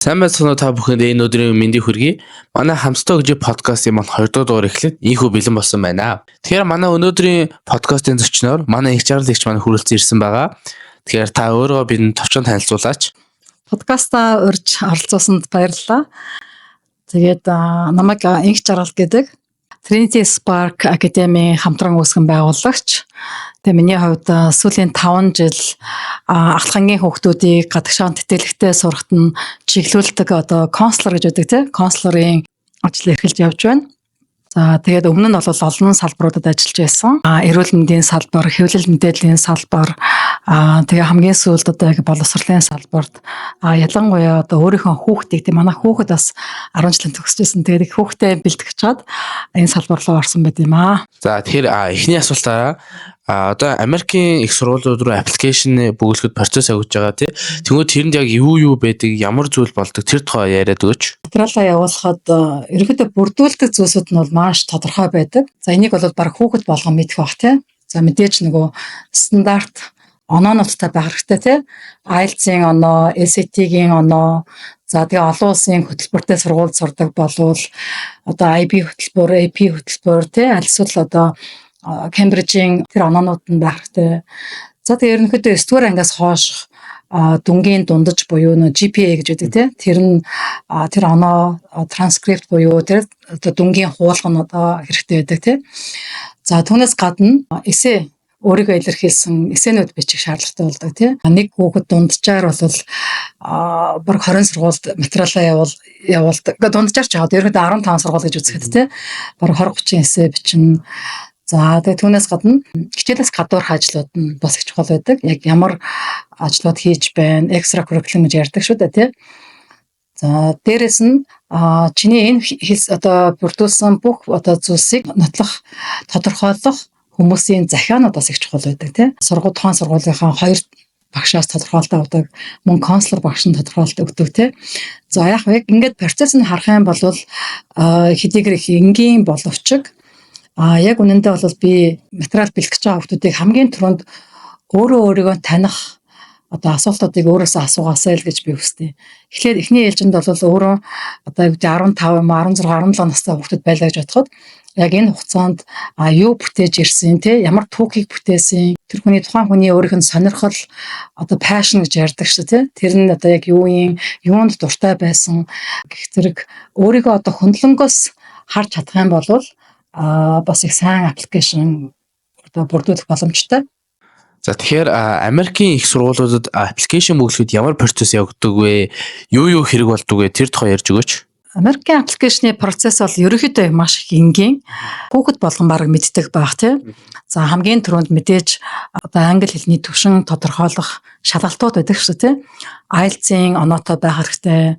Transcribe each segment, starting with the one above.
Сайн байцгаана та бүхэнд энэ өдрийн мэндийг хүргэе. Манай хамстаа гэж подкастын маань 2 дахь дугаар эхлээд ийхүү бэлэн болсон байна. Тэгэхээр манай өнөөдрийн подкастын зочноор манай их жаргалагч маань хүрэлцэн ирсэн байгаа. Тэгэхээр та өөрөө бидэнд товчхон танилцуулаач. Подкаста урьж оролцуулсанд баярлалаа. Тэгээд намайг инх жаргал гэдэг Trinity Spark Academy хамтран үүсгэн байгуулагч. Тэгээ миний хувьд сүүлийн 5 жил ахлахангийн хүүхдүүдийг гадагшаан тэтгэлэгтэй сурахад нь чиглүүлдэг консулор гэж үүдэг тийм консулорын ажил эрхэлж явж байна. За тэгээд өмнө нь бол олон салбаруудад ажиллаж байсан. Эрүүл мэндийн салбар, хэвлэл мэдээллийн салбар, тэгээ хамгийн сүүлд яг боловсролын салбарт ялангуяа өөрийнхөө хүүхдийг тийм манай хүүхэд бас 10 жилийн төгсөжсэн. Тэгээд их хүүхдээ бэлтгэж чад энэ салбар руу орсон байт юм аа. За тэгэхээр эхний асуултаараа одоо Америкийн их сургуулиуд руу аппликейшн бөглөхөд процесс явуулж байгаа тий. Тэгвэл тэрэнд яг юу байдаг, ямар зүйл болдог тэр тухай яриад өгөөч. Материалаа явуулахад ерөнхийдөө бүрдүүлдэг зүйлсүүд нь бол маш тодорхой байдаг. За энийг бол баг хүүхэд болгон мэдэх бах тий. За мэдээж нөгөө стандарт оноонуудтай байх хэрэгтэй тий. IELTS-ийн оноо, SAT-ийн оноо, за тэгээ олон улсын хөтөлбөртэй сургуульд сурдаг болвол одоо IB хөтөлбөр, AP хөтөлбөр тий. Аль эсвэл Кембрижийн тэр оноонууд нь байх хэрэгтэй. За тэгээ ерөнхийдөө 9 дугаар ангиас хойш дүнгийн дундаж буюу GPA гэж үүдэг тийм. Тэр нь тэр оноо транскрипт буюу тэр дүнгийн хуулган хэрэгтэй байдаг тийм. За түүнээс гадна эссе өөрийгөө илэрхийлсэн эссенүүд бичих шаардлагатай болдог тийм. Нэг хүүхэд дунджаар бол баг 20 сургуульд материалаа явуулдаг. Дунджаар ч яагаад ерөнхийдөө 15 сургууль гэж үзэхэд тийм. Баг 20-30 эссе бичнэ. За тэгээ түүнээс гадна хичээлээс гадуурх ажлууд нь бас их чухал байдаг. Яг ямар ажлууд хийж байна, экстра curriculum гэж ярьдаг шүү дээ, тий. За дээрэс нь чиний энэ бүрдүүлсэн бүх зүйлсийг нотлох, тодорхойлох хүмүүсийн захианууд бас их чухал байдаг, тий. Тухайн сургуулийнхаа 2 багшаас тодорхойлолт авдаг, мөн консулор багш нь тодорхойлолт өгдөг, тий. За яг ингээд процесс нь харах юм бол хэдийгээр их энгийн боловч яг үнэндээ бол би материал бэлтгэж байгаа хүмүүсийг хамгийн түрүүнд өөрийгөө таних асуултуудыг өөрөөсөө асуугаасай л гэж би хүсдэг. Тэгэхээр эхний ээлжинд бол өөрөө 15, 16, 17 настай хүмүүс байлаа гэж бодоход яг энэ хугацаанд юу бүтээж ирсэн те ямар түүхийг бүтээсэн тэр хүний тухайн хүний өөрийнх нь сонирхол passion гэж ярьдаг шүү те тэр нь яг юунд дуртай байсан гэх зэрэг өөрийгөө хөндлөнгөөс харж чадах юм бол бас их сайн аппликейшн бүрдүүлэх боломжтой. За тэгэхээр Америкийн их сургуулиудад аппликейшн бөглөхөд ямар процесс явагддаг вэ? Юу хэрэг болдог вэ? Тэр тухай ярьж өгөөч. Америкийн аппликейшны процесс бол ерөнхийдөө маш их энгийн. Хүүхэд болгон бараг мэддэг байх тийм. За хамгийн түрүүнд мэдээж англи хэлний түвшин тодорхойлох шалгалтууд байдаг шүү тийм. IELTS-ийн оноотой байх хэрэгтэй.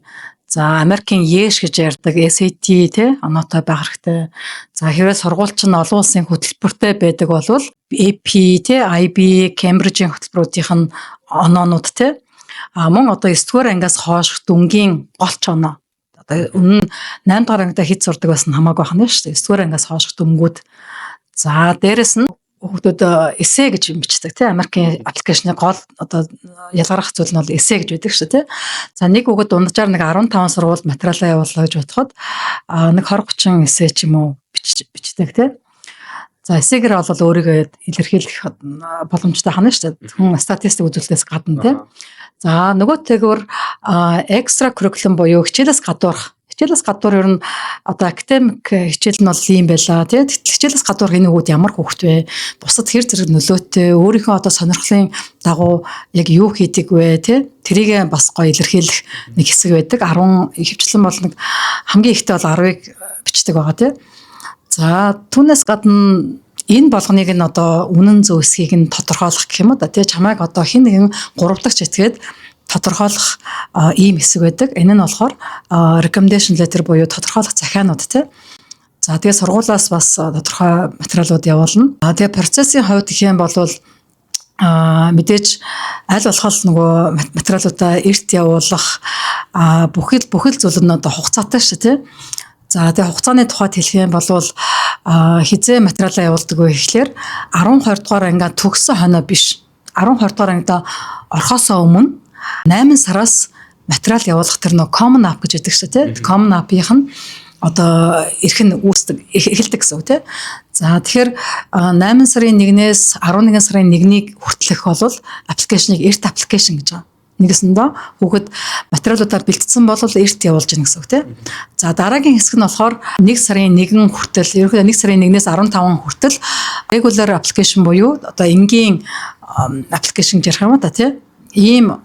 За Америкийн YES гэж ярьдаг SAT тий оноотой байх хэрэгтэй. За хэрвээ сургууль чинь олон улсын хөтөлбөртэй байдаг бол AP тий IB Кембрижийн хөтөлбөрүүдийнх нь оноонууд тий мөн 9 дугаар ангиас хойш дүнгийн голч оноо. Өмнө 8 дугаар ангида хэд сурдаг байсан хамаагүй байна шүү дээ. 9 дугаар ангиас хойш дүнгууд. За дээрэс нь хүүхдүүд эссе гэж бичдэг тийм Америкийн аппликейшны гол ялгарах зүйл нь бол эссе гэж байдаг шүү тийм. За нэг хүүхэд дунджаар 15 сургуульд материалаа явууллаа гэж бодоход нэг 20-30 эссе ч юм уу бичдэг тийм. За эссегээр бол өөрийгөө илэрхийлэх боломжтой хана шүү дээ. Хүн статистик үзүүлэлтээс гадна тийм. За нөгөөтэйгөр экстра curriculum буюу хичээлээс гадуурх хичээлээс гадуур ер нь академик хичээл нь бол ийм байла тий. Хичээлээс гадуур энэ хүүхд ямар хүүхд вэ? Бусад хэр зэрэг нөлөөтэй өөрийнхөө сонирхлын дагуу яг юу хийдэг вэ тий? Тэрийг бас гоё илэрхийлэх нэг хэсэг байдаг. 10 хөвчлэн бол нэг хамгийн ихтэй бол 10-ыг бичдэг байгаа тий. За түүнээс гадна энэ болгоныг нь үнэн зөв эсхийг нь тодорхойлох гэх юм уу да тий. Чамайг хин нэгэн 3 дахь этгээд тодорхойлох ийм хэсэг байдаг. Энэ нь болохоор recommendation letter буюу тодорхойлох захианууд тий. За тэгээ сургуулаас бас тодорхой материалууд явуулна. Тэгээ процессын хувьд гэх юм бол мэдээж аль болох нөгөө материалуудаа эрт явуулах бүхэл зүйл нь хугацаатай шүү тий. За тэгээ хугацааны тухайд хэлэх юм бол хизээ материалаа явуулдаг вэ гэхлээр 12 дугаар ангиа төгссөн хойно биш. 12 дугаар ангида орохоосоо өмнө 8 сараас материал явуулах тэр нөө common app гэж яддаг шүү дээ. Common app-ийнх нь одоо эрх нь эхэлдэг гэсэн үг тийм. За тэгэхээр 8 сарын 1-ээс 11 сарын 1-ийг хүртэлх бол аппликейшнийг эрт аппликейшн гэж байгаа. Нэгэсэндээ хүүхэд материалуудаар бэлтгэсэн бол эрт явуулж гин гэсэн үг тийм. За дараагийн хэсэг нь болохоор 1 сарын 1 хүртэл ерөнхийдөө 1 сарын 1-ээс 15 хүртэл regular application буюу одоо энгийн аппликейшн гэж ярих юм да тийм. Ийм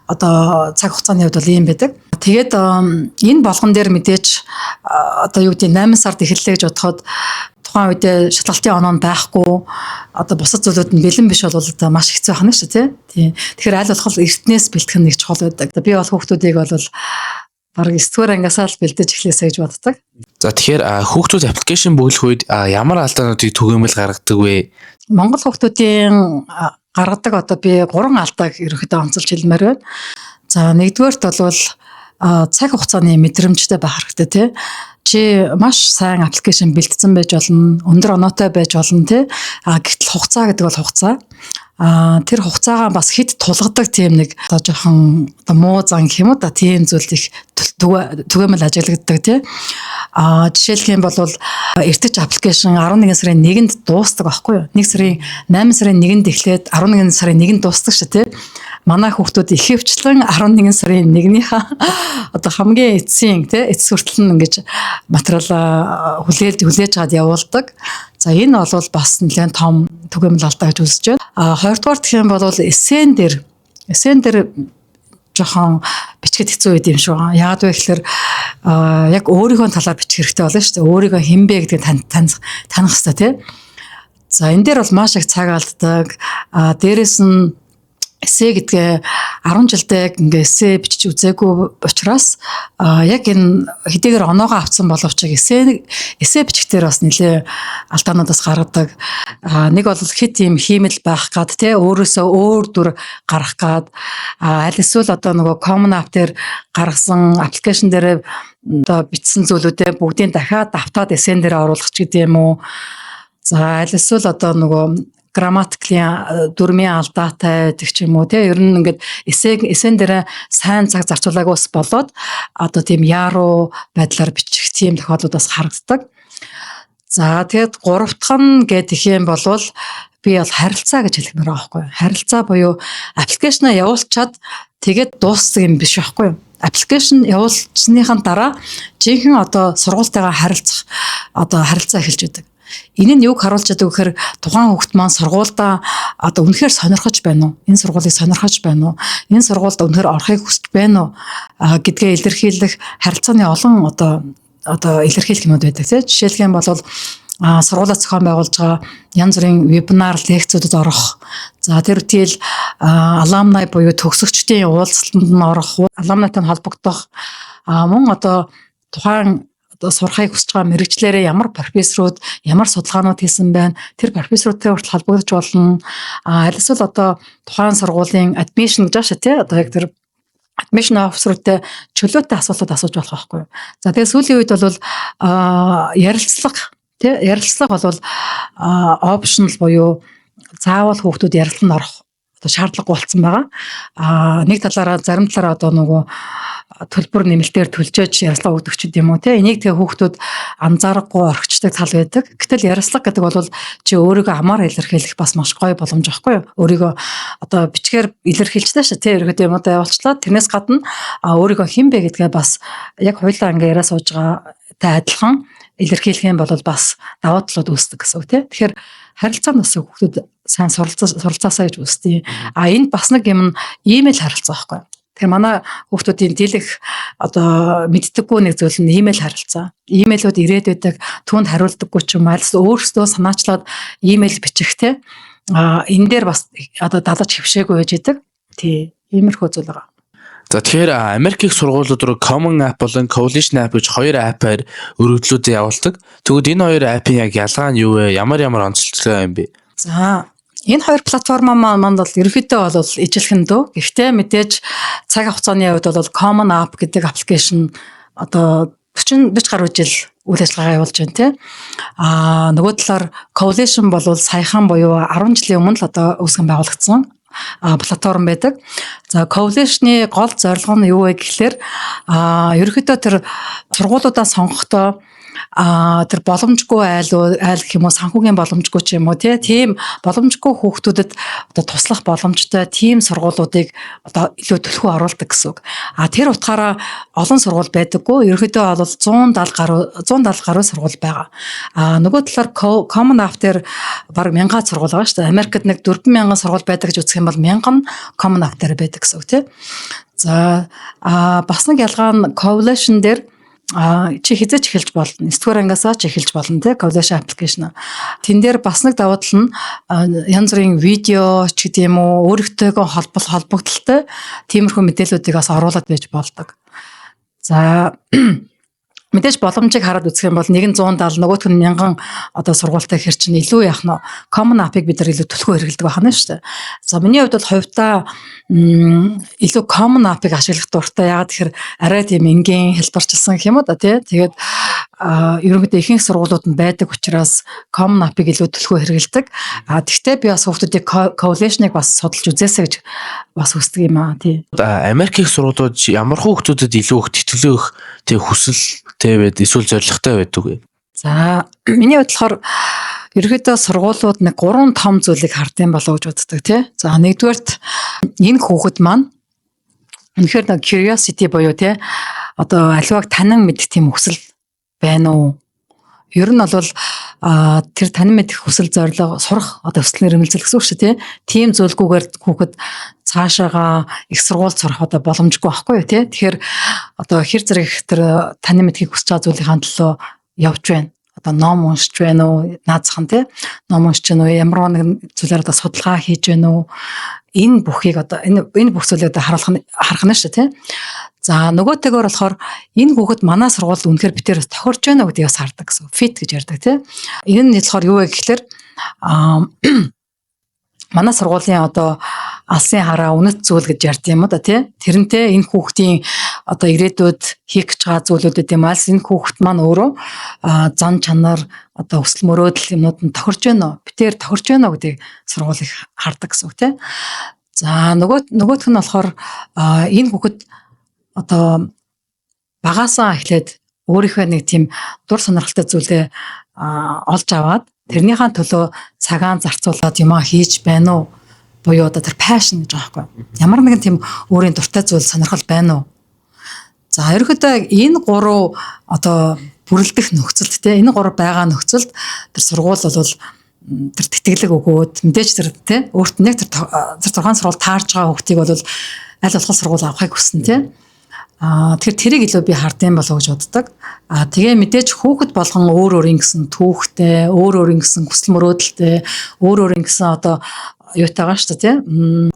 одоо цаг хугацааны хувьд бол ийм байдаг. Тэгээд энэ болгон дээр мэдээж одоо юу гэдэг 8 сард эхэллээ гэж бодоход тухайн үедээ шалгалтын оноо байхгүй одоо бусад зүйлүүд нь бэлэн биш бол одоо маш хэцүү байна шүү тий. Тэгэхээр аль болох эртнээс бэлтгэх нь нэг чухал байдаг. Би бол хүүхдүүдийг бол бараг 9-р ангиасаа л бэлдэж эхлэсэй гэж боддог. За тэгэхээр хүүхдүүд аппликейшн бүглэх үед ямар алдаануудыг түгээмэл гаргадаг вэ? Монгол хүүхдүүдийн гаргадаг одоо би 3 алдааг ерөнхийдөө онцолж хэлмээр байна. За нэгдүгээрт бол цаг хугацааны мэдрэмжтэй байх хэрэгтэй тий. Чи маш сайн аппликейшн бэлтгэсэн байж болно, өндөр оноотой байж болно тий. Гэтэл хугацаа гэдэг бол хугацаа. Тэр хугацаагаа бас хэд тулгадаг тийм нэг одоо жоохон одоо муу зан гэх юм уу да тийм зүйл их түгээмэл ажиглагддаг тий. Жишээлх юм бол эртэж аппликейшн 11 сарын 1-нд дуустдаг байхгүй юу? 1 сарын 8 сарын 1-нд эхлээд 11 сарын 1-нд дуустдаг шүү тий. Манай хүүхдүүд ихэвчлэн 11 сарын 1-ийнхаа одоо хамгийн эцсийн тий эцс хүртэл нь ингэж материал хүлээж аваад явуулдаг. За энэ бол бас нэлээд том түгээмэл алдаа гэж үзэж байна. Хоёрдугаар гэх юм бол эссен дээр жоохон бичгэд хэцүү байд юм шиг байна. Яагаад вэ гэхээр яг өөрийнхөө талаар бичих хэрэгтэй болно шүү дээ. Өөрийгөө хэн бэ гэдгийг таних хэрэгтэй тий. За энэ дээр бол маш их цаг алддаг. Дээрээс нь эссе гэдгээ 10 жилдээ ингээ эссе бичиж үзээгүй учраас яг энэ хэдийгээр оноогоо авсан боловч эссе бичихдэр бас нэлээ алдаануудаас гаргадаг. Нэг бол хит юм хиймэл байх гад те өөрөөсөө өөр дүр гарах гад аль эсвэл одоо нөгөө common app дээр гаргасан аппликейшн дээр одоо бичсэн зүйлүүдээ бүгдийг дахиад давтаад эссен дээр оруулах ч гэдэм үү. За аль эсвэл одоо нөгөө грамматиклийн дүрмийн алдаатай гэдэг ч юм уу тий ер нь ингээд эссен дээр сайн цаг зарцуулаагүйс болоод одоо тийм яруу байдлаар бичих тийм тохиолдлууд бас харагддаг. За тэгээд гурав дахь нь гэдэг юм болвол би бол харилцаа гэж хэлмээр байгаа байхгүй юу. Харилцаа буюу аппликейшнаа явуулчаад тэгээд дуусдаг юм биш байхгүй юу. Аппликейшн явуулсныхаа дараа жинхэнэ одоо сургуультайгаа харилцаа эхэлж байдаг. Энэ нь юг харуулж байгаа гэхээр тухайн хүүхэд маань сургуульдаа одоо үнэхээр сонирхож байна уу? Энэ сургуулийг сонирхож байна уу? Энэ сургуульд үнэхээр орохыг хүсэж байна уу? Гэдгээ илэрхийлэх харилцааны олон одоо илэрхийлэх юмуд байдаг тийм. Жишээлх юм бол сургуулаа зохион байгуулж байгаа янз бүрийн вебинар лекцүүдэд орох. За тэр үйл аламнай буюу төгсөгчдийн уулзалтанд нь орох, аламнайтай холбогдох. Мөн одоо тухайн одоо сурахыг хүсэж байгаа мэрэгчлэрээ ямар профессорууд ямар судалгаанууд хийсэн байна. Тэр профессоруудтай хүртэл холбогдож болно. Аль эсвэл одоо тухайн сургуулийн admission гэж аашаа тий одоо яг тэр admission officer-тэй чөлөөтэй асуултууд асууж болох байхгүй юу. За тэгээ сүүлийн үед бол ярилцлага бол optional буюу заавал хүүхдүүд ярилцлаганд орох одоо шаардлагагүй болсон байгаа. Нэг талаараа зарим талаараа одоо нөгөө төлбөр нэмэлтээр төлжөөж ярилцлага өгдөг ч юм уу те энийг тэгээ хүүхдүүд анзаарахгүй орхичдаг тал байдаг. Гэтэл ярилцлага гэдэг бол чи өөрийгөө амаар илэрхийлэх бас маш гоё боломж байхгүй юу? Өөрийгөө одоо бичгээр илэрхийлжтэй шүү те ерөөдөө юм одоо явуулчлаа. Тэрнээс гадна өөрийгөө хэн бэ гэдгээ бас яг хуйлаа ингээ яриа сууж байгаатай адилхан илэрхийлэх юм бол бас даваа талууд үүсдэг гэсэн үг те. Тэгэхээр харилцаанд бас хүүхдүүд сайн суралцаасаа гэж үзтiin. Энд бас нэг юм имэйл харилцаа байхгүй юу? Тэгэхээр манай хүүхдүүдийн дийлэх одоо мэддэггүй нэг зүйл нь имэйл харилцаа. Имэйлүүд ирээд байдаг, түүнд хариулдаггүй ч юм альс өөрсдөө санаачлаад имэйл бичих те. Энэ дээр бас одоо дадаж хөвшөөгүй байж идэг. Тий, иймэрхүү зүйл байгаа. За тэгэхээр Америкийн сургуулиуд руу Common App болон Coalition App гэж хоёр аппаар өргөдлүүдээ явуулдаг. Тэгвэл энэ хоёр аппын яг ялгаа нь юу вэ? Ямар онцлогтой юм бэ? За энэ хоёр платформ маань бол ерөнхийдөө бол ижилхэн дөө. Гэхдээ мэдээж цаг хугацааны хувьд бол Common App гэдэг аппликейшн одоо 40 гаруй жил үйл ажиллагаа явуулж байна тийм. Нөгөө талаар Coalition бол саяхан буюу 10 жилийн өмнө л одоо үүсгэн байгуулагдсан. платформ байдаг. За Coalition-ы гол зорилго нь юу вэ гэхээр ерөнхийдөө тэр сургуулиудаа сонгохдоо тэр боломжгүй айл гэх юм уу санхүүгийн боломжгүй ч юм уу тийм боломжгүй хүүхдүүдэд одоо туслах боломжтой тийм сургуулиудыг одоо илүү төлхөө оруулдаг гэсэн үг. Тэр утгаараа олон сургууль байдаггүй. Ерөнхийдөө бол 170 гаруй сургууль байгаа. Нөгөө талаар Common App дээр баг 1000 сургууль байгаа шүү дээ. Америкт нэг 4000 сургууль байдаг гэж үзэх юм бол 1000 Common App дээр байдаг гэсэн үг тийм. За бас нэг ялгаа нь Coalition дээр чи хизээч эхэлж болно. 9-р ангиасаа ч эхэлж болно те Coalition application. Тэн дээр бас нэг давуу тал нь янз бүрийн видео ч гэдэг юм уу өөртөөгөө холбогдолтой тиймэрхүү мэдээллүүдийг бас оруулаад байж болдог. За мэдээж боломжийг хараад үзэх юм бол нэг нь 170 нөгөөх нь 1000 одоо сургуультай хэр чинь илүү яах нь Common App-ыг бид нар илүү төлхөө хэрэглэдэг байна шүү дээ. За миний хувьд бол хувьдаа илүү Common App-ыг ашиглах дуртай. Ягаад тэгэхээр арай тийм энгийн хэлбэрчилсан гэх юм уу да тий. Тэгээд ерөнхийдөө ихэнх сургуулиуд нь байдаг учраас Common App-ыг илүү төлхөө хэрэглэдэг. Тэгвэл би бас хүүхдүүдийг Coalition-ыг бас судалж үзээсэй гэж бас хүсдэг юм тий. Америкийн сургуулиуд ямар хүүхдүүдэд илүү их тэтгэлөө их тий хүсэлтэй байд эсвэл зоригтой байдаг вэ? За миний бодлохоор ерөөдөө сургуулиуд нэг 3 том зүйлийг хардсан болоо гэж боддог тий. За нэгдүгээрт энэ хүүхэд маань үнэхээр нэг curiosity буюу тий одоо аливааг танин мэдэх тийм хүсэл байна уу? Ер нь бол тэр танин мэдэх хүсэл зорилго сурах одоо өсөлтөөр нэмэлцэл гэсэн үг шүү тий. Тийм зүйлгүйгээр хүүхэд цаашаага их сургууль сурах одоо боломжгүй байхгүй юу тий. Тэгэхээр одоо хэр зэрэг тэр танин мэдхийг хүсэж байгаа зүйлийн төлөө явж байна. Одоо ном уншиж байна уу? Наазах нь тий. Ном уншиж байна уу? Ямар нэгэн зүйлээр одоо судалгаа хийж байна уу? Энэ бүхийг одоо энэ бүх зүйлийг одоо харах нь шүү тий. За нөгөөтэйгээр болохоор энэ хүүхэд манай сургуульд үнэхээр битээр тохирч байна гэдгийг бас хардаг гэсэн. Fit гэж ярьдаг тий. Энэ нь болохоор юу вэ гэхээр манай сургуулийн одоо алсын хараа үнэт зүйл гэж ярьд юм да тий. Тэрнтэй энэ хүүхдийн одоо ирээдүйд хийх гэж байгаа зүйлүүдэд юм алс энэ хүүхэд маань өөрөө зан чанар одоо өсөл мөрөөдөл юмнууд нь тохирч байна уу? Битээр тохирч байна уу гэдгийг сургууль их хардаг гэсэн үг тий. За нөгөөх нь болохоор энэ хүүхэд одоо багаасаа эхлээд өөрийнхөө нэг тийм дур сонирхолтой зүйлээ олж аваад тэрнийхэн төлөө цагаан зарцуулаад юмаа хийж байна уу? Буюу одоо тэр passion гэж байгаа байхгүй. Ямар нэгэн тийм өөрийн дуртай зүйл сонирхол байна уу? За ерөөхдөө энэ 3 одоо бүрэлдэх нөхцөлд те энэ 3 байгаа нөхцөлд тэр сургууль бол тэр тэтгэлэг өгөөд мэдээж тэр те өөрт нь яг тэр 6 сургууль таарж байгаа хүүхдийг бол аль болох сургууль авахыг хүснэ те. Тэгэхээр тэрийг илүү би хардсан болов гэж боддог. Тэгээ мэдээж хүүхэд болгон өөр гэсэн түүхтэй, өөр гэсэн хүсэл мөрөөдөлтэй, өөр гэсэн одоо юутайгаа шүү дээ,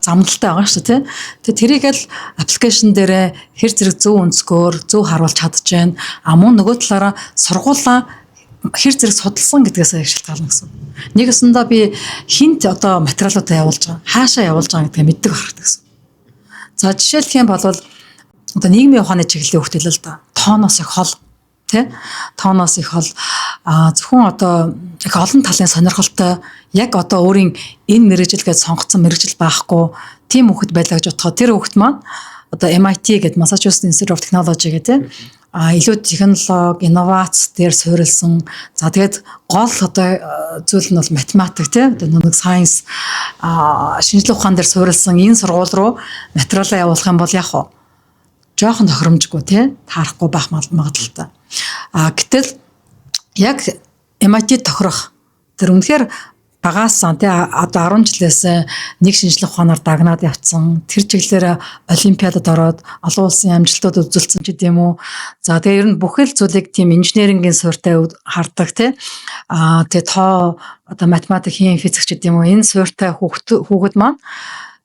замналтай байгаа шүү дээ. Тэгээ тэрийг л аппликейшн дээрээ хэр зэрэг зөв өнцгөөр зөв харуулж чадчихээн. Мөн нөгөө талаараа сургуулаа хэр зэрэг судалсан гэдгээс шалтгаална гэсэн. Нэгэсэндээ би хинт одоо материалуудаа явуулж байгаа, хаашаа явуулж байгаа гэдгийг мэддэг харагддаг гэсэн. За жишээлх юм бол одоо нийгмийн ухааны чиглэлийн хүүхдэл л да. Тооноос их хол тий тооноос их хол зөвхөн одоо их олон талын сонирхолтой яг одоо өөрийн энэ мэрэгжил гэж сонгоцсон мэрэгжил байхгүй тийм хүүхэд байлаа гэж бодоход тэр хүүхэд маань одоо MIT гэдэг Massachusetts Institute of Technology гэдэг илүү технологи, инновац дээр суурилсан. За тэгээд гол одоо зүйл нь бол математик тий нэг сайенс шинжлэх ухаан дээр суурилсан энэ сургууль руу материалаа явуулах юм бол яг жоохон тохиромжгүй тий таарахгүй байх магадлалтай. Гэтэл яг MIT тохирох тэр үнэхээр багаасаа тий одоо 10 жилээс нэг шинжлэх ухаанаар дагнаад явцсан. Тэр чиглэлээр олимпиадад ороод олон улсын амжилтууд үзүүлсэн ч гэдэм үү. За тэгээ ер нь бүхэл зүйлийг тийм инженерингийн суурьтай хардаг тий. Тэгээ тоо одоо математик, химия, физик ч гэдэм үү. Энэ суурьтай хүүхэд маань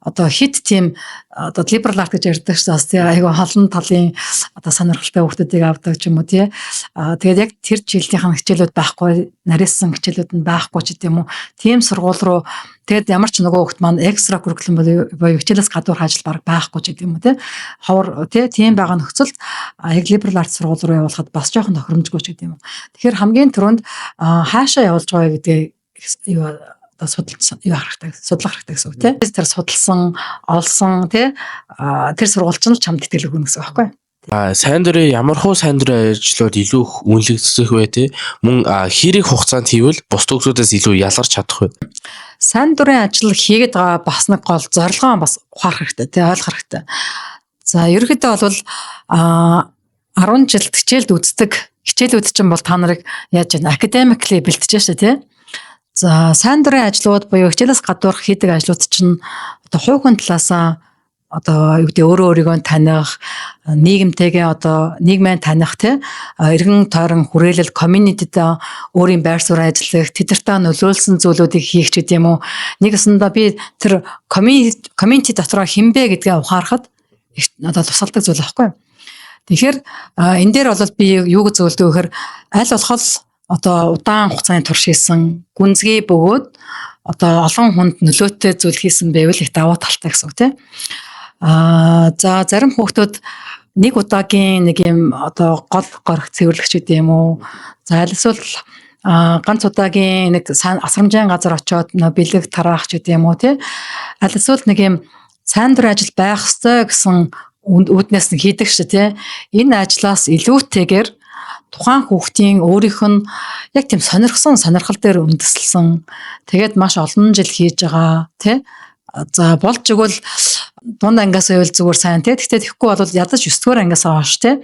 одоо хит тийм одоо liberal art гэж ярьдаг шүү дээ. Айгу холон талын одоо сонирхолтой хүүхдүүдийг авдаг ч юм уу тий. Тэгээд яг тэр жилийнхэн хичээлүүд байхгүй, нарийнсан хичээлүүд нь байхгүй ч гэдэм үү. Тийм сургууль руу тэгээд ямар ч нөгөө хүүхд маань экстра curriculum буюу хичээлээс гадуур ажил баг байхгүй ч гэдэм үү тий. Ховор тий тийм байгаа нөхцөлд яг liberal art сургууль руу явуулахад бас жоохон тохиромжгүй ч гэдэм үү. Тэгэхээр хамгийн түрүүнд хаашаа явуулж байгаа гэдгийг одоо судалсан юу харахтай судлах хэрэгтэй гэсэн үг тийм. Тэр судалсан, олсон тийм тэр сургуульч нь чамд итгэл өгнө гэсэн үг байхгүй. Сайн дурын ямар хуу сайн дурын ажлууд илүү их үнэлэгдэх вэ те? Мөн хэрэг хугацаанд хийвэл бус төгсүүдээс илүү ялгарч чадах вэ? Сайн дурын ажил хийгээд байгаа бас нэг гол зорилгоо бас ухаарах хэрэгтэй тий ойлгох хэрэгтэй. За ерөнхийдөө бол 10 жил хичээлд үздэг хичээлүүд чинь бол та нарыг яаж яана академикли бэлтжээ шүү тий. За сайн дурын ажлууд буюу хичээлээс гадуур хийдэг ажлууд чинь одоо хувь хүн талаасаа одоо юу гэдэг өөрийгөө таних, нийгэмтэйгээ одоо нийгмээ таних тий эргэн тойрон хүрээлэл community-д өөрийн байр суурь ажиллах, тэдэртээ нөлөөлсөн зүйлүүдийг хийх ч гэдэм үү. Нэгэсэндээ би тэр community дотроо хинбэ гэдгээ ухаарахад одоо тусалдаг зүйл байхгүй. Тэгэхээр энэ дээр бол би юу гэж зөвлөдөг гэхээр аль болох одоо удаан хугацааны турш хийсэн гүнзгий бөгөөд одоо олон хүнд нөлөөтэй зүйл хийсэн байвал их давуу талтай гэсэн үг тийм. За зарим хүүхдүүд нэг удаагийн нэг юм одоо гол горох цэвэрлэгч гэдэг юм уу. За эсвэл ганц удаагийн нэг асрамжийн газар очиод бэлэг тараах гэдэг юм уу тий. Аль эсвэл нэг юм сайн дурын ажил байх ёстой гэсэн үүднээс нь хийдэг шүү тий. Энэ ажлаас илүүтэйгээр тухайн хүүхдийн өөрийнх нь яг тийм сонирхсан сонирхол дээр үндэслэн тэгээд маш олон жил хийж байгаа тий. За болж игэл дунд ангиас байвал зүгээр сайн тий. Гэхдээ тэгэхгүй бол ядаж 9 дугаар ангиас хойш тий.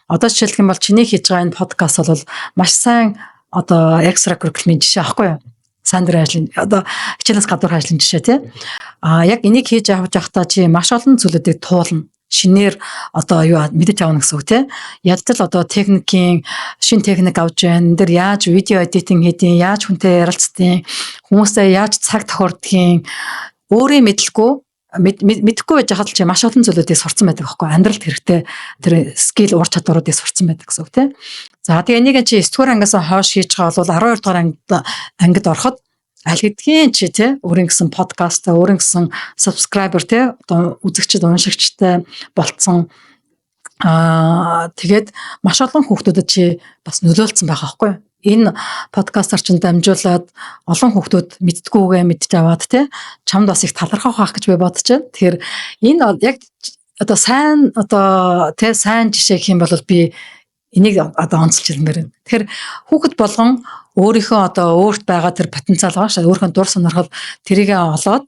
Одоо жишээлх юм бол чиний хийж байгаа энэ подкаст бол маш сайн одоо экстра curriculum жишээ аахгүй юу? Сайн дурын ажлын одоо хичээлээс гадуур ажлын жишээ тий. Яг энийг хийж авч явахдаа чи маш олон зүйлүүдийг туулна. Шинээр одоо юу мэдэж авна гэсэн үг тий. Ядтал одоо техникийн шин техник авч байна. Энд дэр яаж видео эдитинг хийдیں, яаж хүнтэй ярилцдیں, хүмүүстэй яаж цаг тохиордгийн өөрийн мэдэхгүй байж хахад чи маш олон зүйлүүдийг сурцсан байдаг аахгүй. Амьдралд хэрэгтэй тэр скил ур чадваруудыг сурцсан байдаг гэсэн үг тий. За тэгээ энийг чи 9 дугаар ангиас хойш хийж байгаа бол 12 дугаар ангид ороход аль хэдийн чи тий өөрийн гэсэн подкаст, өөрийн гэсэн subscriber тий одоо үзэгчд, уншигчтай болцсон. Тэгээд маш олон хүүхдүүдэд чи бас нөлөөлсөн байгаа аахгүй. Энэ подкастаар чинь дамжуулаад олон хүүхдүүд мэддгүйгээ мэдж аваад тий чамд бас их талархах байх гэж би бодож байна. Тэгэхээр энэ яг одоо сайн одоо тий сайн жишээ гэх юм бол би энийг одоо онцлж хэлмээр байна. Тэгэхээр хүүхэд болгон өөрийнхөө одоо өөрт байгаа тэр потенциал байгаа шүү. Өөрийнхөө дур сонирхол тэрийгээ олоод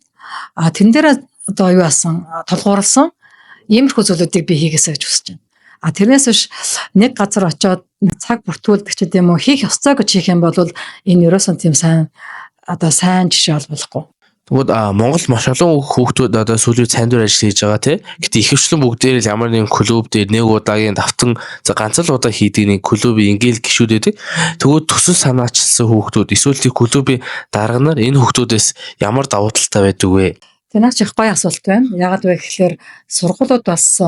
тэрэн дээр одоо юу асан тулгуурласан иймэрхүү зүйлүүдийг би хийгээсэй гэж хүсэж байна. Тэрнээс биш нэг газар очиод цаг бүртгүүлдэг ч гэдэм үү хийх ёстой гэж хийх юм бол энэ ерөөсөн тийм сайн одоо сайн жишээ болохгүй. Тэгвэл Монгол маш олон хүүхдүүд одоо сүүлийн сайн дурын ажил хийж байгаа тий. Гэтэ ихэвчлэн бүгдээр л ямар нэгэн клуб дээр нэг удаагийн давтан ганц л удаа хийдэг нэг клубын ингээл гишүүд байдаг. Тэгвэл төсөл санаачилсан хүүхдүүд эсвэл тийм клубын дарга нар энэ хүүхдүүдээс ямар давуу талтай байдаг вэ? Тэрнээс их гоё асуулт байна. Яагаад вэ гэхээр сургуулиуд бас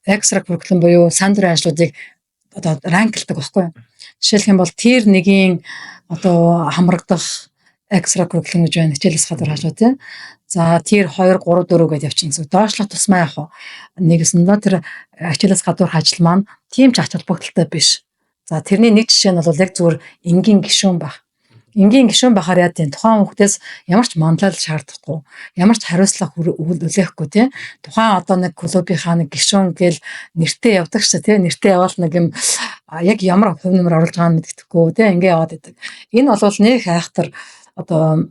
экстра curriculum буюу сайн дурын ажлуудыг одоо ранклдаг байхгүй юу? Жишээлх юм бол tier 1-ийн одоо хамрагдах экстра curriculum гэж байна. Хичээлээс гадуур ажлууд тийм. За tier 2, 3, 4 гэдээ явчихна гэсэн. Доошлох тусмаа яг нэгэсэндээ тэр хичээлээс гадуур ажил маань тийм ч ач холбогдолтой биш. За тэрний нэг жишээ нь бол яг зүгээр энгийн гишүүн баг. Энгийн гишүүн бахаар яа тийм тухайн хүүхдээс ямар ч манлайлал шаардахгүй, ямар ч хариуцлага үлээхгүй тийм. Тухайн одоо нэг клубийнхаа нэг гишүүн гээл нэртэй явдаг шүү тийм. Нэртэй явал нэг юм яг ямар хувь нэмэр оруулж байгааг мэддэхгүй тийм. Ингээ яваад идэг. Энэ бол нэг хайхтар одоо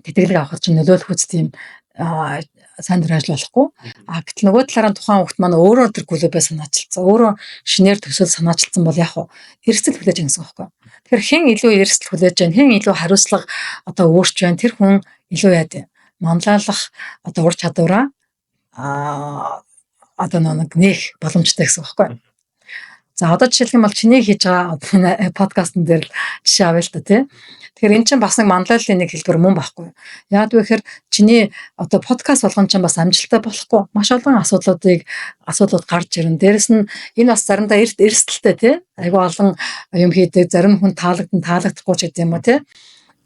тэтгэлэг авах чинь нөлөөлөх үст тийм сайн дурын ажил болохгүй. Гэтэл нөгөө талаараа тухайн хүүхд маань өөрөө тэр клубээ санаачилсан, өөрөө шинээр төсөөл санаачилсан бол яг эрсдэл хүлээж ангисан байхгүй. Тэгэхээр хэн илүү эрсдэл хүлээж байна, хэн илүү хариуцлага одоо өөрч байна, тэр хүн илүү яа гэв манлайлах одоо ур чадвараа одоо нэг боломжтой гэсэн үг байхгүй. За одоо жишээлх юм бол чиний хийж байгаа подкастн дээр жишээ авъя л та тий. Тэгэхээр эн чинь бас нэг манлайллын нэг хэлбэр мөн байхгүй. Яагаад вэ гэхээр чиний одоо подкаст болгон чинь бас амжилттай болохгүй. Маш олон асуудлууд гарч ирнэ. Дээрэс нь энэ бас заримдаа эрсдэлтэй тий. Айгүй олон юм хийдэг, зарим хүн таалагдахгүй ч гэдэг юм уу тий.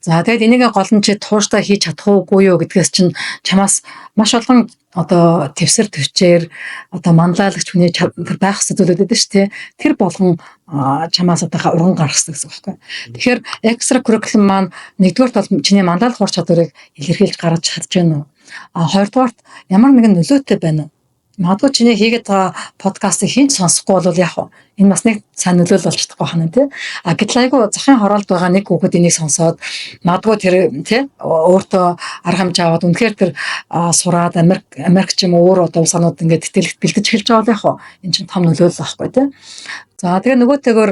За тэгээд энийг гол нь чи тууштай хийж чадах уугүй юу гэдгээс чинь чамаас маш олон одоо твсэр төвчээр одоо манлайлагч хүний байх зүйлүүд байдаг шүү дээ. Тэр болгон чамаас одоо урган гаргасан гэсэн үг байхгүй. Тэгэхээр экстра curriculum маань нэгдүгээрт бол чиний манлайлах ур чадварыг илэрхийлж гаргаж чадж байна уу? Хоёрдугаарт ямар нэгэн нөлөөтэй байна уу? Магадгүй чиний хийгээд байгаа подкастыг хинч сонсохгүй бол яах вэ? Энэ бас нэг сайн нөлөөлөл болж чадахгүй хана тий. Гэтэл айгүй захын хороолт байгаа нэг хүүхэд энийг сонсоод магадгүй тэр тий өөртөө арга хэмжээ аваад үнэхээр тэр сураад Америк ч юм уу өөр одоо улсанууд ингээд тэтгэлэгт бэлдэж эхэлж байгаа бол яах вэ? Энэ чинь том нөлөөлөл байхгүй тий. За тэгээ нөгөөтэйгөр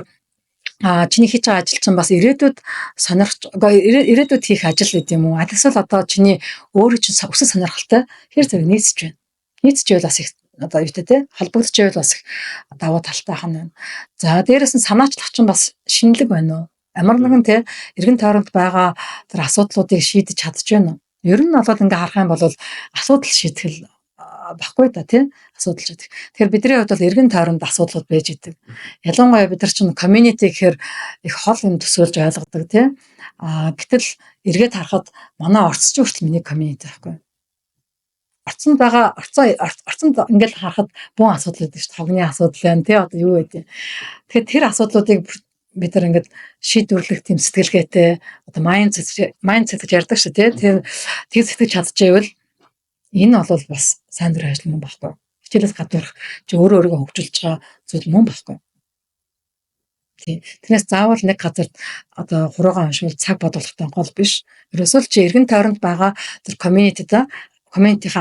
чиний хийж байгаа ажил чинь бас ирээдүйд ирээдүйд хийх ажил гэдэг юм уу? Аль эсвэл одоо чиний өөрөө чинь өсөх сонирхолтой хэр зэрэг нийцж байна. Нийцж байвал бас их одоо юу те холбогдож байвал бас их давуу талтай хана байна. За дээрэс нь санаачлах чинь бас шинэлэг байна уу? Ямар нэгэн те эргэн тойронд байгаа тэр асуудлуудыг шийдэж чадж байна уу? Ер нь бол ингээ харах юм бол асуудал шийтгэл баггүй да тий асуудал шийдэх. Тэгэхээр бидний хувьд бол эргэн тойронд асуудлууд байж идэг. Ялангуяа бид нар чинь community гэхээр их хол юм төсөөлж ойлгодог тий. Гэтэл эргээд харахад манай орцч хүртэл миний community байхгүй. Орцонд ингээл харахад бүүн асуудал байдаг шүү дээ. Хогны асуудал байна тий одоо юу гэдэг. Тэгэхээр тэр асуудлуудыг бид нар ингээд шийдвэрлэх тийм сэтгэлгээтэй одоо mindset гэж ярьдаг шүү тий. Тэр сэтгэж чадчихвэл энэ бол бас сайн дурын ажил мөн баггүй. Хичээлээс гадуурх чи өөрийгөө хөгжүүлж байгаа зүйл мөн баггүй. Тийм. Тэрнээс заавал нэг газарт одоо хуруугаа уншвал цаг бодолтой гол биш. Ерөөсөө чи эргэн тойронд байгаа тэр community-ийн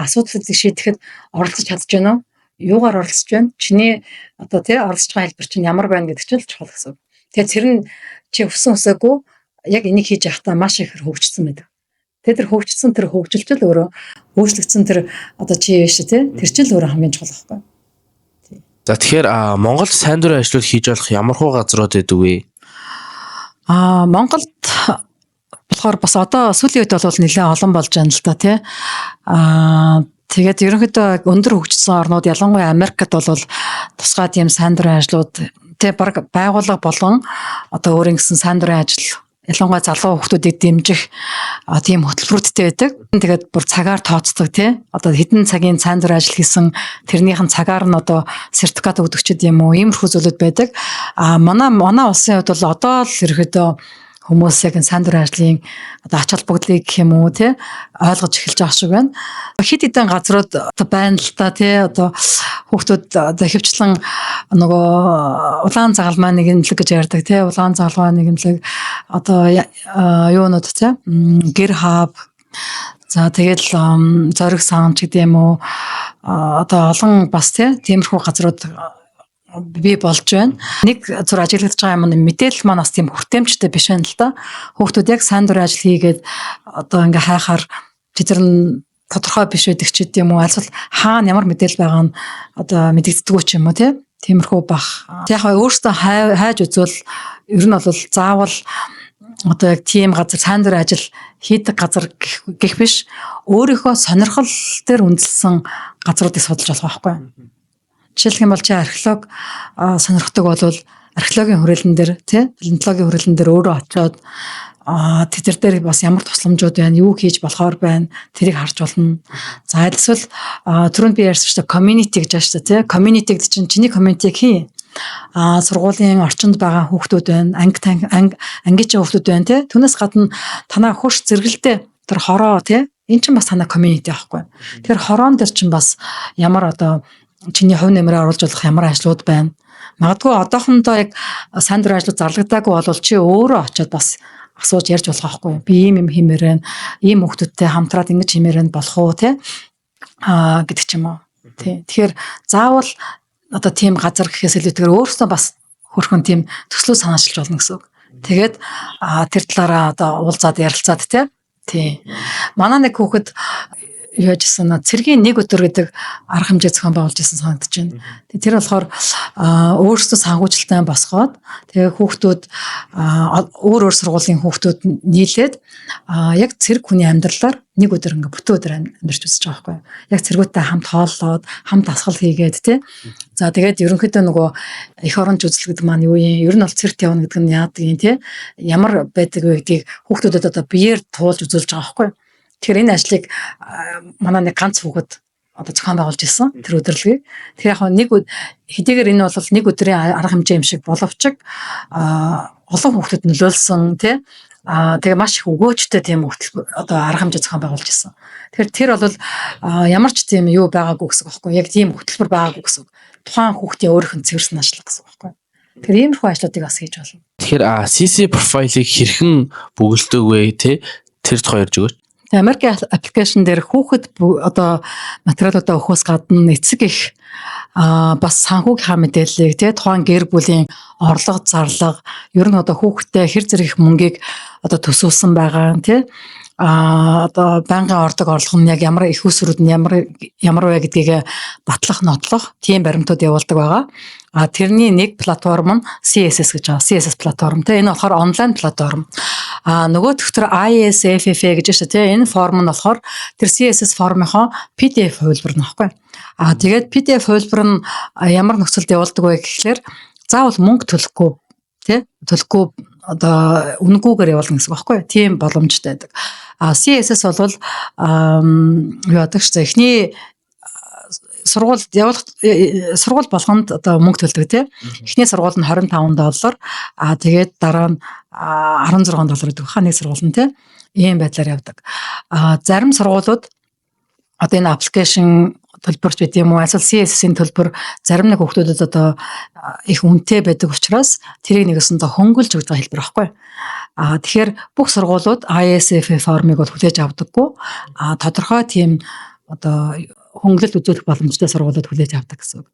асуудлуудыг шийдэхэд оролцож чадж байна уу? Юугаар оролцож байна? Чиний одоо тий оролцож байгаа хэлбэр чинь ямар байна гэдэг чинь л чухал гэсэн. Тэгэхээр тэр нь чи өсөөгүй яг энийг хийж явахдаа маш их хөгжсөн байдаг. Тэр хөгжсөн тэр хөгжилчл өөрөө өөрчлөгдсөн тэр одоо чи биш тий тэр чинь л өөрөө хамгийн чухал байхгүй. За тэгэхээр Монголд сайн дурын ажлууд хийж болох ямархуу газрууд байдаг вэ? Монголд болохоор бас одоо сүүлийн үед бол нэлээд олон болж байна л да тий. Тэгээд ерөнхийдөө өндөр хөгжсөн орнууд ялангуяа Америкт бол тусгай тийм сайн дурын ажлууд тий баг байгууллага болон одоо өөрийн гэсэн сайн дурын ажил ялангуяа залуу хүмүүсийг дэмжих тийм хөтөлбөрүүдтэй байдаг. Тэгээд бүр цагаар тооцдог тий. Одоо хэдэн цагийн сайн дурын ажил хийсэн тэрнийхэн цагаар нь одоо сертификат өгдөг ч гэдэм үү иймэрхүү зүйлүүд байдаг. Манай улсын хувьд бол одоо л ерөөдөө хүмүүс яг сайн дурын ажлын одоо ач холбогдлыг гэх юм уу тий ойлгож эхэлж байгаа шиг байна. Хэд хэдэн газрууд одоо байна л та тий одоо хүүхдүүд одоо хөвчлэн нөгөө улаан загалмай нэгэнлэг гэж ярьдаг тий улаан загалмай нэгэнлэг одоо юунууд тий гэр хаб за тэгэл зориг сан ч гэдэм үү одоо олон бас тий тиймэрхүү газрууд бий болж байна. Нэг зур ажиглагдж байгаа юм мэдээлэл маань бас тийм хүртээмжтэй биш байна л да. Хүүхдүүд яг сайн дурын ажил хийгээд одоо ингээ хайхаар тэдэр нь тодорхой биш байдаг ч гэдэм үү альсвал хаана ямар мэдээлэл байгаа нь одоо мэдэгддэггүй ч юм уу тиймэрхүү бах. Яг өөрөөсөө хайж үзвэл ер нь бол заавал одоо яг тийм газар сайн дурын ажил хийдэг газар гэх биш өөрийнхөө сонирхол дээр үндэслэн газруудыг судалж болох байхгүй. Жишээлх юм бол чи археолог сонирхдаг бол археологийн хүрээлэн дээр тий палеонтологийн хүрээлэн дээр өөрөө очиод тэдэр дээр бас ямар тусламжууд байна, юу хийж болохоор байна, тэрийг харж болно. За эсвэл түрүүнд би ярьсан шүү дээ community гэж байна шүү дээ тий. Community гэдэг чинь чиний community хий. Сургуулийн орчинд байгаа хүүхдүүд байна, ангичийн хүүхдүүд байна тий. Түүнээс гадна танаа хурц зэрэгэлдээ тэр хороо тий. Эн чинь бас танаа community аахгүй. Тэр хороон дээр чинь бас ямар одоо чиний хувь нэмрээ оруулж болох ямар ажлууд байна. Магадгүй одоохондоо яг сайн дурын ажлууд зарлагдаагүй бол чи өөрөө очиод бас асууж ярьж болох байхгүй. Би ийм юм хиймээр байна. Ийм хүмүүстэй хамтраад ингэж хиймээр байна болох уу те гэдэг ч юм уу. Тий. Тэгэхээр заавал одоо тийм газар гэхээс илүүтэйгээр өөрөөсөө бас хөрхөн тийм төслөө санаачилж болно гэсэн үг. Тэгээд тэр талаараа одоо уулзаад ярилцаад тий. Манай нэг хүүхэд юу яжсэн цэргийн нэг өдөр гэдэг арга хэмжээ зохион байгуулж ирсэн санагдаж байна. Тэгээ тэр болохоор өөрсдөө санхүүжилттэй босгоод тэгээ хүүхдүүд өөр сургуулийн хүүхдүүд нийлээд яг цэрэг хүний амьдралаар нэг өдөр ингээ бүтэн өдөр амьдарч үзэж байгаа байхгүй. Яг цэргүүттэй хамт хооллоод хамт дасгал хийгээд тий. За тэгээд ерөнхийдөө нөгөө эх оронч үзэл гэдэг маань юу юм? Ер нь бол цэрэгт явна гэдэг нь яадаг юм тий. Ямар байдаг вэ гэдгийг хүүхдүүдэд одоо биеэр туулж үзүүлж байгаа байхгүй. Тэгэхээр энэ ажлыг манай нэг ганц хүүхэд одоо зохион байгуулж ирсэн тэр өдөрлөгийг. Тэгэхээр яг нэг хэдийгээр энэ бол нэг өдрийн арга хэмжээ юм шиг боловч олон хүүхдэд нөлөөлсөн тий. Тэгээ маш их өгөөжтэй тийм одоо арга хэмжээ зохион байгуулж ирсэн. Тэгэхээр тэр бол ямар ч тийм юу байгаагүй гэсэн үг байхгүй. Яг тийм хөтөлбөр байгаагүй гэсэн үг. Тухайн хүүхдийн өөрийнх нь цэвэрсэн ажил гэсэн үг байхгүй. Тэгэхээр иймэрхүү ажлуудыг бас хийж болно. Тэгэхээр CC профайлыг хэрхэн бүгэлдэг вэ те? Тэр тухай ярьж өгөөч. Америкийн аппликейшн дээр хүүхэд одоо материалуудаа өгөхөөс гадна эцэг их бас санхүүгийнхаа мэдээллийг тий тухайн гэр бүлийн орлого зарлага ер нь одоо хүүхдтэй хэр зэрэг мөнгийг одоо төсөөлсөн байгаа тий одоо байнгын ордог орлого нь яг ямар их усрууд нь ямар вэ гэдгийг батлах нотлох тийм баримтууд явуулдаг байгаа. Тэрний нэг платформ нь CSS гэж байгаа. CSS платформ те энэ болохоор онлайн платформ. Нөгөө төгтөр ISFFA гэж байна те энэ форм нь болохоор тэр CSS формынхоо PDF хувилбар нь баггүй. Тэгээд PDF хувилбар нь ямар нөхцөлд явуулдаг вэ гэхлээр заавал мөнгө төлөхгүй те төлөхгүй одоо үнгүүгээр явуулна гэсэн баггүй. Тийм боломжтой байдаг. CSS бол юу яадаг ч эхний сургууль болгонд одоо мөнгө төлдөг тийм. Эхний сургууль нь $25. Тэгээд дараа нь $16 гэдэг хаа нэг сургууль нь тийм. Ийм байдлаар явдаг. Зарим сургуулиуд одоо энэ аппликейшн төлбөрч байт юм уу? Эсвэл CSS-ийн төлбөр зарим нэг хүүхдүүдэд одоо их үнэтэй байдаг учраас тэрийг нэгэсэндээ хөнгөлж өгдөг хэлбэр байхгүй. Тэгэхээр бүх сургуулиуд ISFF формыг бол хүлээж авдаггүй. Тодорхой тийм одоо хөнгөлөлт үзүүлэх боломжтой сургуулиуд хүлээж авдаг гэсэн үг.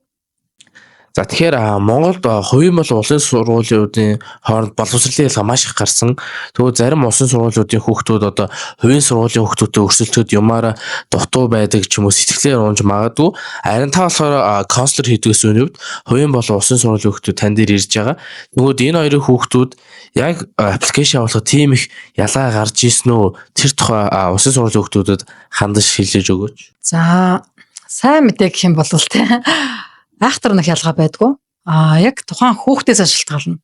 За тэгэхээр Монголд хувийн бол улсын сургуулиудын хооронд боловсролын ялгаа маш их гарсан. Тэгвэл зарим улсын сургуулиудын хүүхдүүд одоо хувийн сургуулийн хүүхдүүдтэй өрсөлдөд юмараа дутуу байдаг ч юм уу сэтгэлээр унж магадгүй. Харин та болохоор каунслер хийдгээс үнэвд хувийн болон улсын сургуулийн хүүхдүүд тань дээр ирж байгаа. Тэгвэл энэ хоёрын хүүхдүүд яг аппликейшн явуулахад тийм их ялгаа гарч ийсэн үү? Тэр тухай улсын сургуулийн хүүхдүүдэд хандаж хэлж өгөөч. За сайн мэдээ гэх юм бол тийм айхтар нэг ялгаа байдгүй. Яг тухайн хүүхдээс шалтгаална.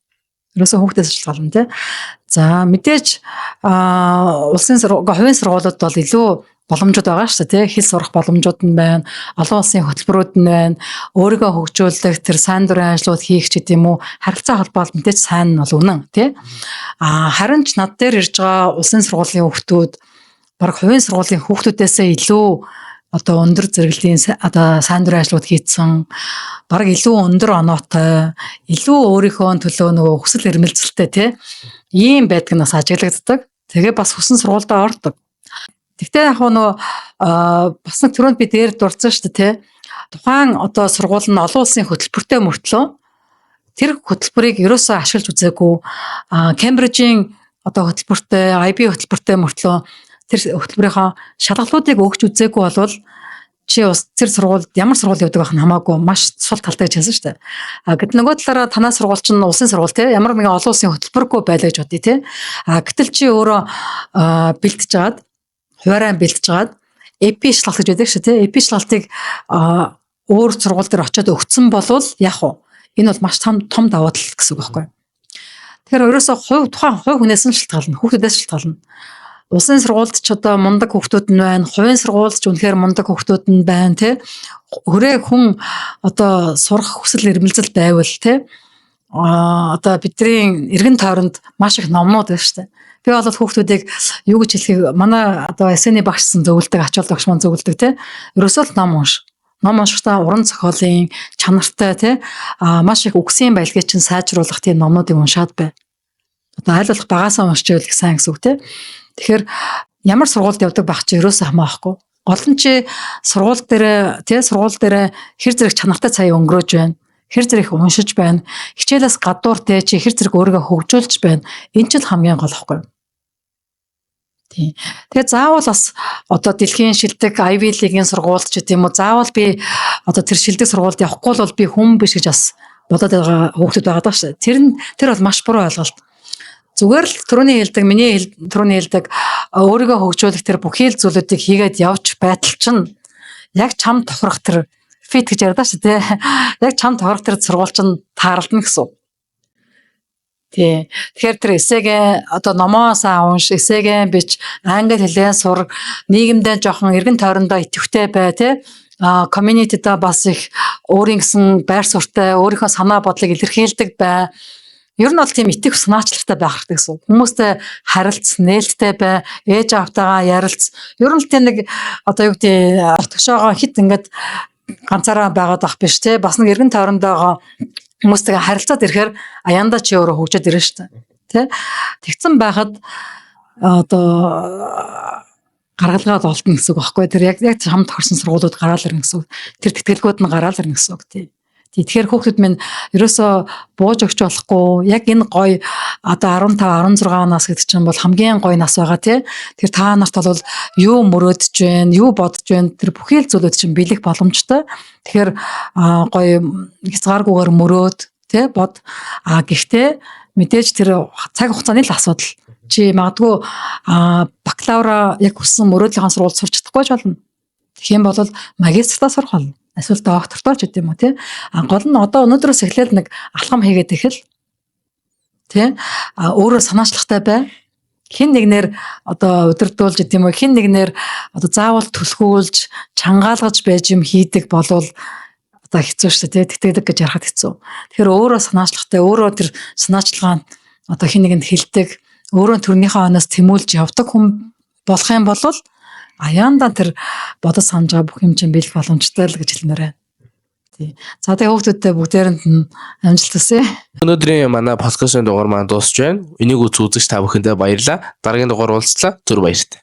Ерөөсөө хүүхдээс шалтгаална тий. За мэдээж хувийн сургуулиуд бол илүү боломжууд байгаа шүү дээ тий. Хэл сурах боломжууд нь байна. Олон улсын хөтөлбөрүүд нь байна. Өөрийгөө хөгжүүлэх тэр сайн дурын ажлууд хийх ч гэдэм үү. Харилцаа холбоол мэдээж сайн нь бол үнэн тий. Харин ч над дээр ирж байгаа улсын сургуулийн хүүхдүүд баг хувийн сургуулийн хүүхдүүдээсээ илүү одоо өндөр зэрэглэлийн одоо сайн дурын ажлууд хийцэн баг илүү өндөр оноотой илүү өөрийнхөө төлөө нөгөө хүсэл эрмэлзэлтэй тий ийм байдаг нь бас ажиглагддаг. Тэгээ бас хүсэн сургуульдаа ордог. Тэгтээ яг нөгөө бас нэг түрүүнд би дээр дурдсан шүү дээ тий тухайн одоо сургууль нь олон улсын хөтөлбөртэй мөртлөө тэр хөтөлбөрийг ерөөсөө ашиглаж үзээгүй Кембрижийн одоо хөтөлбөртэй IB хөтөлбөртэй мөртлөө тэр хөтөлбөрийнхөө шалгалуудыг өгч үзээгүй болвол чи бас тэр сургуульд ямар сургууль явдаг байх нь хамаагүй маш сул талтай гэж хэлсэн шүү дээ. Гэтэл нөгөө талаараа танаа сургууль чинь улсын сургууль те ямар нэгэн олон улсын хөтөлбөргүй байлаа гэж бодъё те. Гэтэл чи өөрөө бэлтэж жаад хуваараа бэлтэж жаад EP шалгалт гэж байдаг шүү те. EP шалгалтыг өөр сургууль дээр очиод өгцөн болвол яах вэ? Энэ бол маш том давуу тал гэсэн үг байхгүй. Тэгэхээр ерөөсөө тухайн хувь хүнээс нь шалтгаална, хүүхдүүдээс шалтгаална. Улсын сургуульд ч одоо мундаг хүүхдүүд нь байна. Хувийн сургуульд ч үнэхээр мундаг хүүхдүүд нь байна тий. Хүрээ хүн одоо сурах хүсэл эрмэлзэл байвал тий. Одоо бидний эргэн тойронд маш их номнууд байна шүү дээ. Би бол хүүхдүүдийг юу гэж хэлэхийг манай одоо SN-ий багшсан зөвлөдөг, ач холбогч маань зөвлөдөг тий. Ерөөсөө л ном унш. Ном уншихтаа уран зохиолын чанартай тий. Маш их үгсийн баялгийг чинь сайжруулах тийм номнуудыг уншаад бай. Одоо аль болох багасаа уншчихвал их сайн гэсэн үг тий. Тэгэхээр ямар сургуульд явдаг байх чи ерөөсөө хамаахгүй. Гол нь чи сургууль дээр хэр зэрэг чанартай цай өнгөрөөж байна. Хэр зэрэг уншиж байна. Хичээлээс гадуур чи хэр зэрэг өөрийгөө хөгжүүлж байна. Энэ ч хамгийн гол байхгүй. Тийм. Тэгээ заавал бас одоо дэлхийн шилдэг Ivy League-ийн сургуульд ч гэдэм үү заавал би одоо тэр шилдэг сургуульд явахгүй бол би хүн биш гэж бас бодоод байгаа хүүхдүүд байгаа даа шүү. Тэр бол маш буруу ойлголт. Зүгээр л түрүүний хэлдэг өөрийгөө хөгжүүлэх тэр бүхий л зүйлүүдийг хийгээд явж байтал чинь яг чам тохирох тэр fit гэж ярьдаа шүү тий. Яг чам тохирох тэр сургууль чинь тааралдана гэсэн. Тий. Тэгэхээр тэр эсээгээ одоо номоо сайн унш, эсээгээ бич, англи хэлээ сур, нийгэмдээ жоохон эргэн тойрондоо идэвхтэй бай, тий. Community-даа бас их өөрийн гэсэн байр суурьтай, өөрийнхөө санаа бодлыг илэрхийлдэг бай. Ер нь бол тийм итгэх санаачлагтай байх хэрэгтэй гэсэн. Хүмүүстэй харилцс, нээлттэй бай, ээж аавтайгаа ярилц. Ер нь л тийм нэг одоо юу гэдэг тогшоогоо хит ингээд ганцаараа байгаад ах биш тий. Бас нэг эргэн тойрондоо хүмүүстэйгээ харилцаад ирэхээр аяндаа чи өөрөө хөгжөөд ирнэ шүү дээ. Тэ? Тэгсэн байхад одоо гаргалгаад олдно гэсэн үг байхгүй. Тэр яг чам тохирсон сургуулиуд гараал ирнэ гэсэн үг. Тэр тэтгэлгүүд нь гараал ирнэ гэсэн үг тий. Тэгэхээр хүүхдүүд минь ерөөсөө бууж өгч болохгүй. Яг энэ гоё одоо 15 16 нас гэдэг чинь бол хамгийн гоё нас байгаа тий. Тэр та нарт бол юу мөрөөдж байна, юу бодож байна тэр бүхий л зүйлүүд чинь биелэх боломжтой. Тэгэхээр гоё хязгааргүйгээр мөрөөд тий бод. Гэхдээ мэдээж тэр цаг хугацааны л асуудал. Чи магадгүй бакалавра яг хүссэн мөрөөдлийнхаа сургуульд сурч чадахгүй ч болно. Тэгэх юм бол магистртаа сурах болно. Эсвэл доктортой ч гэдэм үү тий. Гол нь одоо өнөөдрөөс эхлээл нэг алхам хийгээд ихэл тий. Өөрөө санаачлагтай бай. Хин нэгнэр одоо удирдуулж гэдэм үү хин нэгнэр одоо заавал түлхүүлж чангаалгаж байж юм хийдэг болвол одоо хэцүү шүү дээ тий. Тэтгэдэг гэж ярахад хэцүү. Тэгэхээр өөрөө санаачлагтай өөрөө тэр санаачлагаа одоо хин нэгэнд хэлдэг өөрөө төрнийхөө оноос тэмүүлж явдаг хүн болох юм бол аяанда тэр бодож санаж байгаа бүх юм чинь биелэх боломжтой л гэж хэлмээр байна. Тий. За тэгээ хүүхдүүдтэй бүгдээрэнд нь амжилт хүсье. Өнөөдрийн манай подкастын дугаар маань дуусч байна. Энийг үзэгч та бүхэндээ баярлалаа. Дараагийн дугаар уулзлаа. Түр баяртай.